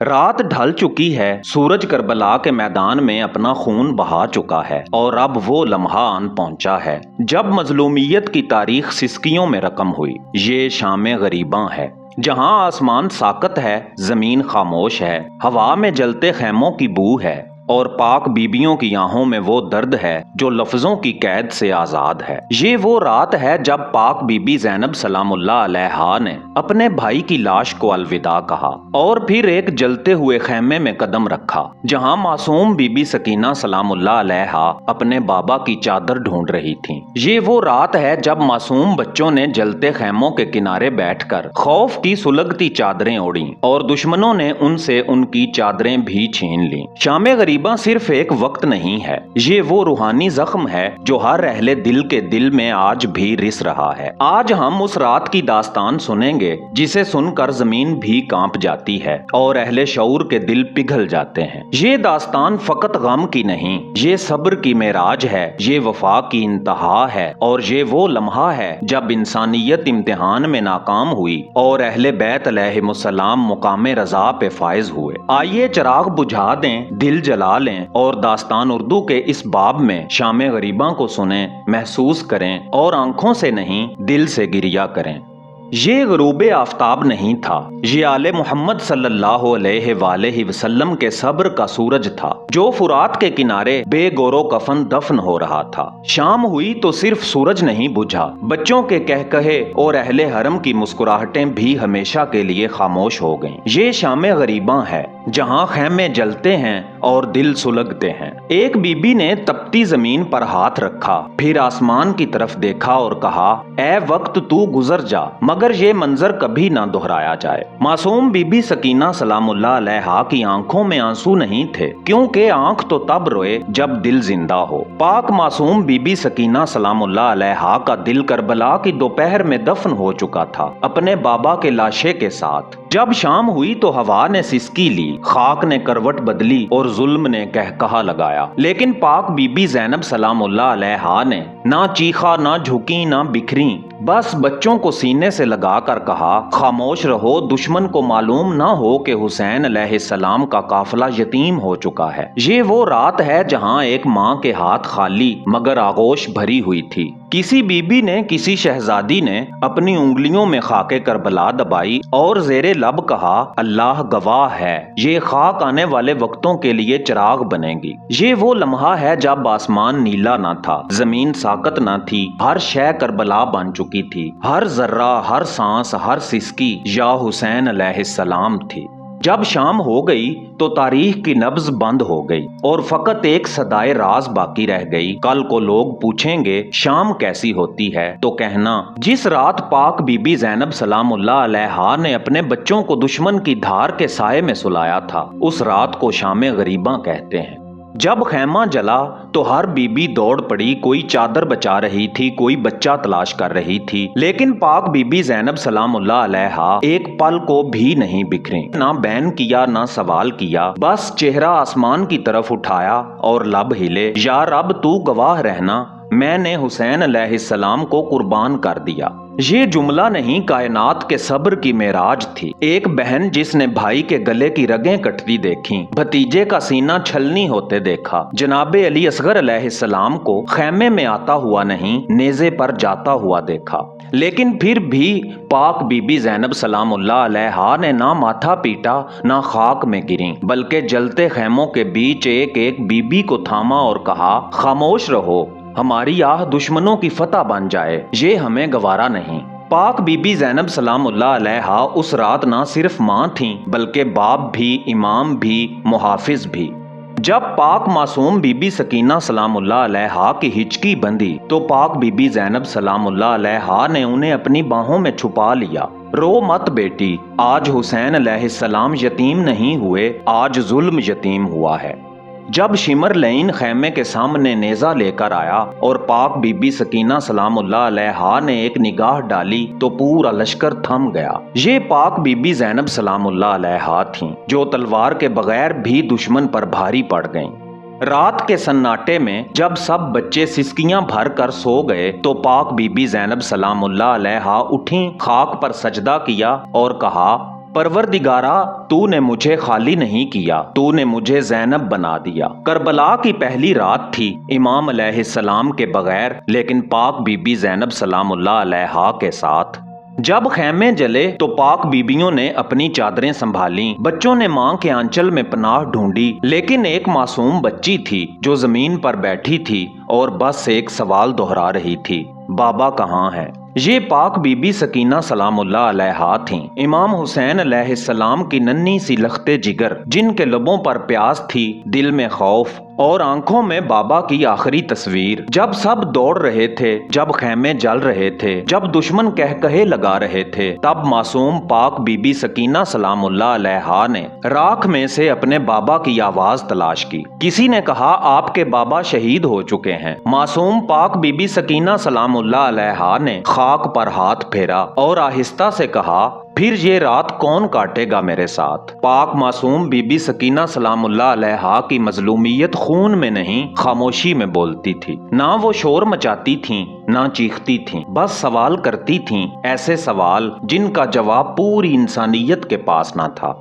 رات ڈھل چکی ہے، سورج کربلا کے میدان میں اپنا خون بہا چکا ہے اور اب وہ لمحہ آن پہنچا ہے جب مظلومیت کی تاریخ سسکیوں میں رقم ہوئی۔ یہ شام غریباں ہے جہاں آسمان ساکت ہے، زمین خاموش ہے، ہوا میں جلتے خیموں کی بو ہے اور پاک بیبیوں کی آہوں میں وہ درد ہے جو لفظوں کی قید سے آزاد ہے۔ یہ وہ رات ہے جب پاک بی بی زینب سلام اللہ علیہا نے اپنے بھائی کی لاش کو الوداع کہا اور پھر ایک جلتے ہوئے خیمے میں قدم رکھا جہاں معصوم بی بی سکینہ سلام اللہ علیہا اپنے بابا کی چادر ڈھونڈ رہی تھیں۔ یہ وہ رات ہے جب معصوم بچوں نے جلتے خیموں کے کنارے بیٹھ کر خوف کی سلگتی چادریں اوڑیں اور دشمنوں نے ان سے ان کی چادریں بھی چھین لیں۔ شام غریباں صرف ایک وقت نہیں ہے، یہ وہ روحانی زخم ہے جو ہر اہل دل کے دل میں آج بھی رس رہا ہے۔ آج ہم اس رات کی داستان سنیں گے جسے سن کر زمین بھی کانپ جاتی ہے اور اہل شعور کے دل پگھل جاتے ہیں۔ یہ داستان فقط غم کی نہیں، یہ صبر کی معراج ہے، یہ وفا کی انتہا ہے اور یہ وہ لمحہ ہے جب انسانیت امتحان میں ناکام ہوئی اور اہل بیت علیہم السلام مقام رضا پہ فائز ہوئے۔ آئیے چراغ بجھا دیں، دل جلا لیں اور داستان اردو کے اس باب میں شام غریباں کو سنیں، محسوس کریں اور آنکھوں سے نہیں دل سے گریہ کریں۔ یہ غروب آفتاب نہیں تھا، یہ آل محمد صلی اللہ علیہ وآلہ وسلم کے صبر کا سورج تھا جو فرات کے کنارے بے گورو کفن دفن ہو رہا تھا۔ شام ہوئی تو صرف سورج نہیں بجھا، بچوں کے کہکہے اور اہل حرم کی مسکراہٹیں بھی ہمیشہ کے لیے خاموش ہو گئیں۔ یہ شام غریباں ہے جہاں خیمے جلتے ہیں اور دل سلگتے ہیں۔ ایک بی بی نے تپتی زمین پر ہاتھ رکھا، پھر آسمان کی طرف دیکھا اور کہا، اے وقت تو گزر جا مگر یہ منظر کبھی نہ دہرایا جائے۔ معصوم بی بی سکینہ سلام اللہ علیہا کی آنکھوں میں آنسو نہیں تھے کیونکہ آنکھ تو تب روئے جب دل زندہ ہو۔ پاک معصوم بی بی سکینہ سلام اللہ علیہا کا دل کربلا کی دوپہر میں دفن ہو چکا تھا اپنے بابا کے لاشے کے ساتھ۔ جب شام ہوئی تو ہوا نے سسکی لی، خاک نے کروٹ بدلی اور ظلم نے کہکہا لگایا، لیکن پاک بی بی زینب سلام اللہ علیہا نے نہ چیخا، نہ جھکی، نہ بکھری، بس بچوں کو سینے سے لگا کر کہا، خاموش رہو، دشمن کو معلوم نہ ہو کہ حسین علیہ السلام کا قافلہ یتیم ہو چکا ہے۔ یہ وہ رات ہے جہاں ایک ماں کے ہاتھ خالی مگر آغوش بھری ہوئی تھی۔ کسی بی بی نے، کسی شہزادی نے اپنی انگلیوں میں خاک کربلا دبائی اور زیر لب کہا، اللہ گواہ ہے، یہ خاک آنے والے وقتوں کے لیے چراغ بنے گی۔ یہ وہ لمحہ ہے جب آسمان نیلا نہ تھا، زمین ساکت نہ تھی، ہر شے کربلا بن چکی تھی، ہر ذرہ، ہر سانس، ہر سسکی یا حسین علیہ السلام تھی۔ جب شام ہو گئی تو تاریخ کی نبض بند ہو گئی اور فقط ایک صدائے راز باقی رہ گئی۔ کل کو لوگ پوچھیں گے شام کیسی ہوتی ہے تو کہنا، جس رات پاک بی بی زینب سلام اللہ علیہا نے اپنے بچوں کو دشمن کی دھار کے سائے میں سلایا تھا، اس رات کو شام غریباں کہتے ہیں۔ جب خیمہ جلا تو ہر بی بی دوڑ پڑی، کوئی چادر بچا رہی تھی، کوئی بچہ تلاش کر رہی تھی، لیکن پاک بی بی زینب سلام اللہ علیہا ایک پل کو بھی نہیں بکھریں، نہ بین کیا، نہ سوال کیا، بس چہرہ آسمان کی طرف اٹھایا اور لب ہلے، یا رب تو گواہ رہنا، میں نے حسین علیہ السلام کو قربان کر دیا۔ یہ جملہ نہیں، کائنات کے صبر کی معراج تھی۔ ایک بہن جس نے بھائی کے گلے کی رگیں کٹتی دیکھیں، بھتیجے کا سینہ چھلنی ہوتے دیکھا، جناب علی اصغر علیہ السلام کو خیمے میں آتا ہوا نہیں، نیزے پر جاتا ہوا دیکھا، لیکن پھر بھی پاک بی بی زینب سلام اللہ علیہا نے نہ ماتھا پیٹا، نہ خاک میں گریں، بلکہ جلتے خیموں کے بیچ ایک ایک بی بی کو تھاما اور کہا، خاموش رہو، ہماری آہ دشمنوں کی فتح بن جائے، یہ ہمیں گوارا نہیں۔ پاک بی بی زینب سلام اللہ علیہا اس رات نہ صرف ماں تھیں بلکہ باپ بھی، امام بھی، محافظ بھی۔ جب پاک معصوم بی بی سکینہ سلام اللہ علیہا کی ہچکی بندھی تو پاک بی بی زینب سلام اللہ علیہا نے انہیں اپنی باہوں میں چھپا لیا۔ رو مت بیٹی، آج حسین علیہ السلام یتیم نہیں ہوئے، آج ظلم یتیم ہوا ہے۔ جب شمر لعین خیمے کے سامنے نیزہ لے کر آیا اور پاک بی بی سکینہ سلام اللہ علیہا نے ایک نگاہ ڈالی تو پورا لشکر تھم گیا۔ یہ پاک بی بی زینب سلام اللہ علیہا تھیں جو تلوار کے بغیر بھی دشمن پر بھاری پڑ گئیں۔ رات کے سناٹے میں جب سب بچے سسکیاں بھر کر سو گئے تو پاک بی بی زینب سلام اللہ علیہا اٹھیں، خاک پر سجدہ کیا اور کہا، پروردگارا تو نے مجھے خالی نہیں کیا، تو نے مجھے زینب بنا دیا۔ کربلا کی پہلی رات تھی امام علیہ السلام کے بغیر، لیکن پاک بی بی زینب سلام اللہ علیہا کے ساتھ۔ جب خیمے جلے تو پاک بیبیوں نے اپنی چادریں سنبھالیں، بچوں نے ماں کے آنچل میں پناہ ڈھونڈی، لیکن ایک معصوم بچی تھی جو زمین پر بیٹھی تھی اور بس ایک سوال دہرا رہی تھی، بابا کہاں ہے؟ یہ پاک بی بی سکینہ سلام اللہ علیہا تھیں، امام حسین علیہ السلام کی ننھی سی لختے جگر، جن کے لبوں پر پیاس تھی، دل میں خوف اور آنکھوں میں بابا کی آخری تصویر۔ جب سب دوڑ رہے تھے، جب خیمے جل رہے تھے، جب دشمن کہے لگا رہے تھے، تب معصوم پاک بی بی سکینہ سلام اللہ علیہا نے راکھ میں سے اپنے بابا کی آواز تلاش کی۔ کسی نے کہا آپ کے بابا شہید ہو چکے ہیں۔ معصوم پاک بی بی سکینہ سلام اللہ علیہا نے خاک پر ہاتھ پھیرا اور آہستہ سے کہا، پھر یہ رات کون کاٹے گا میرے ساتھ؟ پاک معصوم بی بی سکینہ سلام اللہ علیہا کی مظلومیت خون میں نہیں، خاموشی میں بولتی تھی۔ نہ وہ شور مچاتی تھیں، نہ چیختی تھیں، بس سوال کرتی تھیں، ایسے سوال جن کا جواب پوری انسانیت کے پاس نہ تھا۔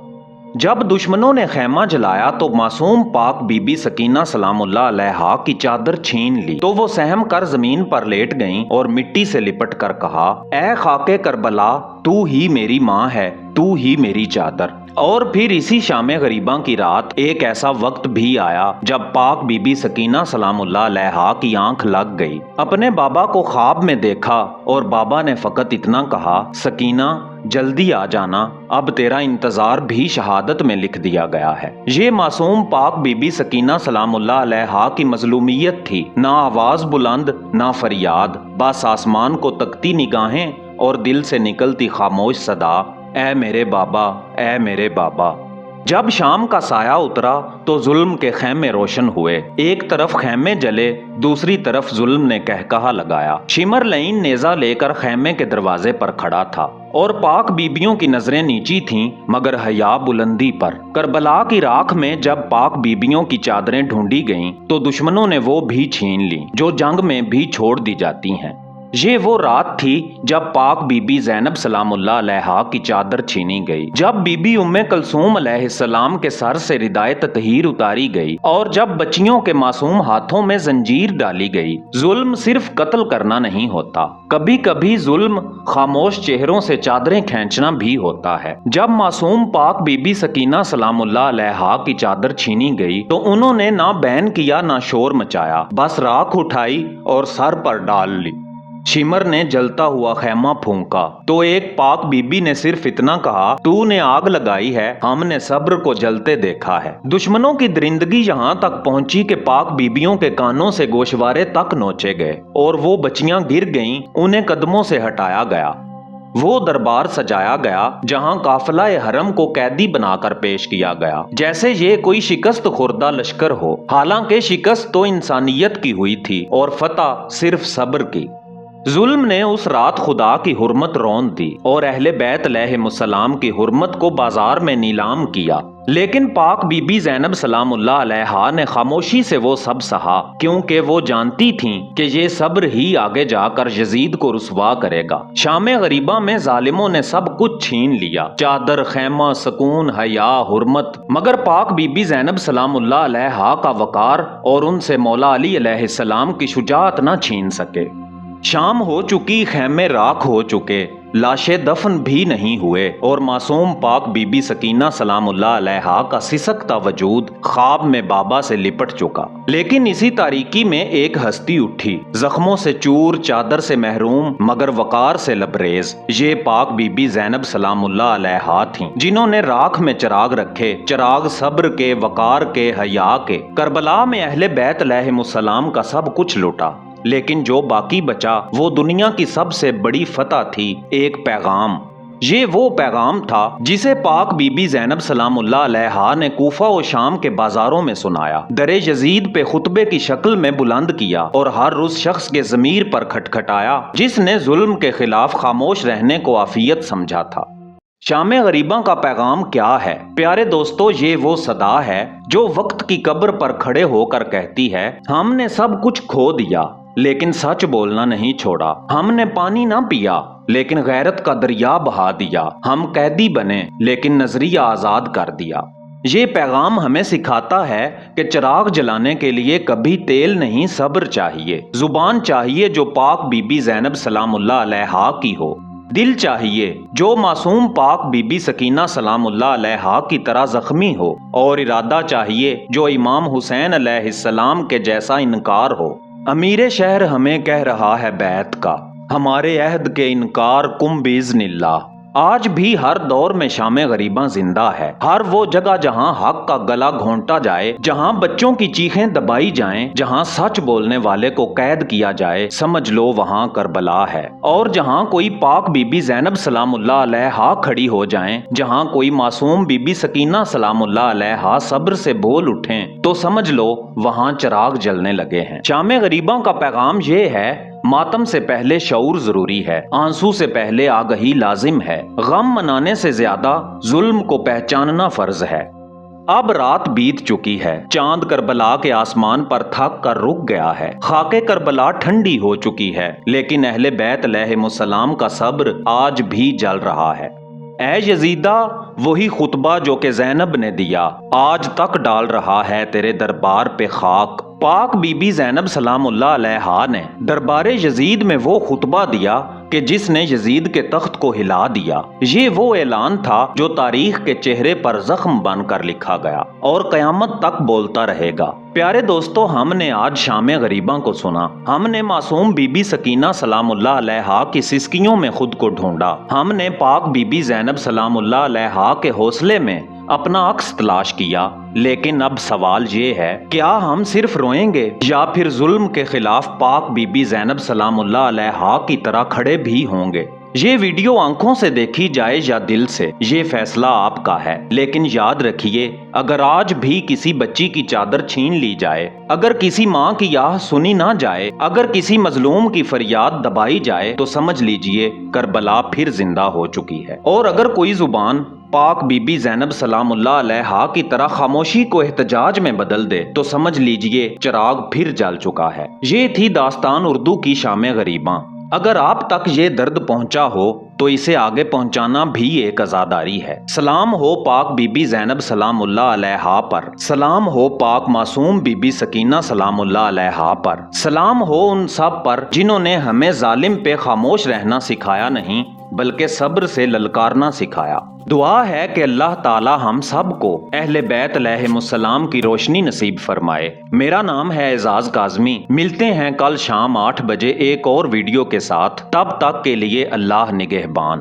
جب دشمنوں نے خیمہ جلایا تو معصوم پاک بی بی سکینہ سلام اللہ علیہا کی چادر چھین لی تو وہ سہم کر زمین پر لیٹ گئیں اور مٹی سے لپٹ کر کہا، اے خاک کربلا، تو ہی میری ماں ہے، تو ہی میری چادر۔ اور پھر اسی شام غریباں کی رات ایک ایسا وقت بھی آیا جب پاک بی بی سکینہ سلام اللہ علیہا کی آنکھ لگ گئی۔ اپنے بابا کو خواب میں دیکھا اور بابا نے فقط اتنا کہا، سکینہ جلدی آ جانا، اب تیرا انتظار بھی شہادت میں لکھ دیا گیا ہے۔ یہ معصوم پاک بی بی سکینہ سلام اللہ علیہا کی مظلومیت تھی، نہ آواز بلند، نہ فریاد، بس آسمان کو تکتی نگاہیں اور دل سے نکلتی خاموش صدا، اے میرے بابا، اے میرے بابا۔ جب شام کا سایہ اترا تو ظلم کے خیمے روشن ہوئے، ایک طرف خیمے جلے، دوسری طرف ظلم نے کہا لگایا۔ شمر لعین نیزہ لے کر خیمے کے دروازے پر کھڑا تھا اور پاک بیبیوں کی نظریں نیچی تھیں مگر حیا بلندی پر۔ کربلا کی راکھ میں جب پاک بیبیوں کی چادریں ڈھونڈی گئیں تو دشمنوں نے وہ بھی چھین لیں جو جنگ میں بھی چھوڑ دی جاتی ہیں۔ یہ وہ رات تھی جب پاک بی بی زینب سلام اللہ علیہا کی چادر چھینی گئی، جب بی بی ام کلثوم علیہ السلام کے سر سے ردائے تطہیر اتاری گئی اور جب بچیوں کے معصوم ہاتھوں میں زنجیر ڈالی گئی۔ ظلم صرف قتل کرنا نہیں ہوتا، کبھی کبھی ظلم خاموش چہروں سے چادریں کھینچنا بھی ہوتا ہے۔ جب معصوم پاک بی بی سکینہ سلام اللہ علیہا کی چادر چھینی گئی تو انہوں نے نہ بین کیا نہ شور مچایا، بس راکھ اٹھائی اور سر پر ڈال لی۔ شمر نے جلتا ہوا خیمہ پھونکا تو ایک پاک بی بی نے صرف اتنا کہا، تو نے آگ لگائی ہے، ہم نے صبر کو جلتے دیکھا ہے۔ دشمنوں کی درندگی یہاں تک پہنچی کہ پاک بیبیوں کے کانوں سے گوشوارے تک نوچے گئے اور وہ بچیاں گر گئیں، انہیں قدموں سے ہٹایا گیا۔ وہ دربار سجایا گیا جہاں قافلہ حرم کو قیدی بنا کر پیش کیا گیا، جیسے یہ کوئی شکست خوردہ لشکر ہو، حالانکہ شکست تو انسانیت کی ہوئی تھی اور فتح صرف صبر کی۔ ظلم نے اس رات خدا کی حرمت رون دی اور اہل بیت علیہ السلام کی حرمت کو بازار میں نیلام کیا، لیکن پاک بی بی زینب سلام اللہ علیہا نے خاموشی سے وہ سب سہا، کیونکہ وہ جانتی تھیں کہ یہ صبر ہی آگے جا کر یزید کو رسوا کرے گا۔ شام غریبہ میں ظالموں نے سب کچھ چھین لیا، چادر، خیمہ، سکون، حیا، حرمت، مگر پاک بی بی زینب سلام اللہ علیہا کا وقار اور ان سے مولا علی علیہ السلام کی شجاعت نہ چھین سکے۔ شام ہو چکی، خیمے راکھ ہو چکے، لاشیں دفن بھی نہیں ہوئے اور معصوم پاک بی بی سکینہ سلام اللہ علیہا کا سسکتا وجود خواب میں بابا سے لپٹ چکا۔ لیکن اسی تاریکی میں ایک ہستی اٹھی، زخموں سے چور، چادر سے محروم مگر وقار سے لبریز۔ یہ پاک بی بی زینب سلام اللہ علیہا تھیں، جنہوں نے راکھ میں چراغ رکھے، چراغ صبر کے، وقار کے، حیا کے۔ کربلا میں اہل بیت علیہ السلام کا سب کچھ لوٹا، لیکن جو باقی بچا وہ دنیا کی سب سے بڑی فتح تھی، ایک پیغام۔ یہ وہ پیغام تھا جسے پاک بی بی زینب سلام اللہ علیہا نے کوفہ و شام کے بازاروں میں سنایا، در یزید پہ خطبے کی شکل میں بلند کیا اور ہر اس شخص کے ضمیر پر کھٹکھٹایا جس نے ظلم کے خلاف خاموش رہنے کو عافیت سمجھا تھا۔ شام غریباں کا پیغام کیا ہے؟ پیارے دوستو، یہ وہ صدا ہے جو وقت کی قبر پر کھڑے ہو کر کہتی ہے، ہم نے سب کچھ کھو دیا لیکن سچ بولنا نہیں چھوڑا۔ ہم نے پانی نہ پیا لیکن غیرت کا دریا بہا دیا۔ ہم قیدی بنے لیکن نظریہ آزاد کر دیا۔ یہ پیغام ہمیں سکھاتا ہے کہ چراغ جلانے کے لیے کبھی تیل نہیں، صبر چاہیے، زبان چاہیے جو پاک بی بی زینب سلام اللہ علیہا کی ہو، دل چاہیے جو معصوم پاک بی بی سکینہ سلام اللہ علیہا کی طرح زخمی ہو، اور ارادہ چاہیے جو امام حسین علیہ السلام کے جیسا انکار ہو۔ امیر شہر ہمیں کہہ رہا ہے بیعت کا، ہمارے عہد کے انکار کم باذن اللہ۔ آج بھی ہر دور میں شام غریباں زندہ ہے۔ ہر وہ جگہ جہاں حق کا گلا گھونٹا جائے، جہاں بچوں کی چیخیں دبائی جائیں، جہاں سچ بولنے والے کو قید کیا جائے، سمجھ لو وہاں کربلا ہے۔ اور جہاں کوئی پاک بی بی زینب سلام اللہ علیہا کھڑی ہو جائیں، جہاں کوئی معصوم بی بی سکینہ سلام اللہ علیہا صبر سے بول اٹھیں، تو سمجھ لو وہاں چراغ جلنے لگے ہیں۔ شام غریباں کا پیغام یہ ہے، ماتم سے پہلے شعور ضروری ہے، آنسو سے پہلے آگہی لازم ہے، غم منانے سے زیادہ ظلم کو پہچاننا فرض ہے۔ اب رات بیت چکی ہے، چاند کربلا کے آسمان پر تھک کر رک گیا ہے، خاک کربلا ٹھنڈی ہو چکی ہے، لیکن اہل بیت علیہم السلام کا صبر آج بھی جل رہا ہے۔ اے یزیدہ، وہی خطبہ جو کہ زینب نے دیا آج تک ڈال رہا ہے تیرے دربار پہ خاک۔ پاک بی بی زینب سلام اللہ علیہا نے دربار یزید میں وہ خطبہ دیا کہ جس نے یزید کے تخت کو ہلا دیا۔ یہ وہ اعلان تھا جو تاریخ کے چہرے پر زخم بن کر لکھا گیا اور قیامت تک بولتا رہے گا۔ پیارے دوستو، ہم نے آج شام غریباں کو سنا، ہم نے معصوم بی بی سکینہ سلام اللہ علیہا کی سسکیوں میں خود کو ڈھونڈا، ہم نے پاک بی بی زینب سلام اللہ علیہا کے حوصلے میں اپنا عکس تلاش کیا، لیکن اب سوال یہ ہے، کیا ہم صرف روئیں گے یا پھر ظلم کے خلاف پاک بی بی زینب سلام اللہ علیہا کی طرح کھڑے بھی ہوں گے؟ یہ ویڈیو آنکھوں سے دیکھی جائے یا دل سے، یہ فیصلہ آپ کا ہے، لیکن یاد رکھیے، اگر آج بھی کسی بچی کی چادر چھین لی جائے، اگر کسی ماں کی آہ سنی نہ جائے، اگر کسی مظلوم کی فریاد دبائی جائے، تو سمجھ لیجئے کربلا پھر زندہ ہو چکی ہے۔ اور اگر کوئی زبان پاک بی بی زینب سلام اللہ علیہا کی طرح خاموشی کو احتجاج میں بدل دے، تو سمجھ لیجئے چراغ پھر جل چکا ہے۔ یہ تھی داستان اردو کی شام غریباں۔ اگر آپ تک یہ درد پہنچا ہو تو اسے آگے پہنچانا بھی ایک عزاداری ہے۔ سلام ہو پاک بی بی زینب سلام اللہ علیہا پر، سلام ہو پاک معصوم بی بی سکینہ سلام اللہ علیہا پر، سلام ہو ان سب پر جنہوں نے ہمیں ظالم پہ خاموش رہنا سکھایا نہیں بلکہ صبر سے للکارنا سکھایا۔ دعا ہے کہ اللہ تعالی ہم سب کو اہل بیت علیہم السلام کی روشنی نصیب فرمائے۔ میرا نام ہے اعزاز کاظمی۔ ملتے ہیں کل شام 8 بجے ایک اور ویڈیو کے ساتھ، تب تک کے لیے اللہ نگہبان۔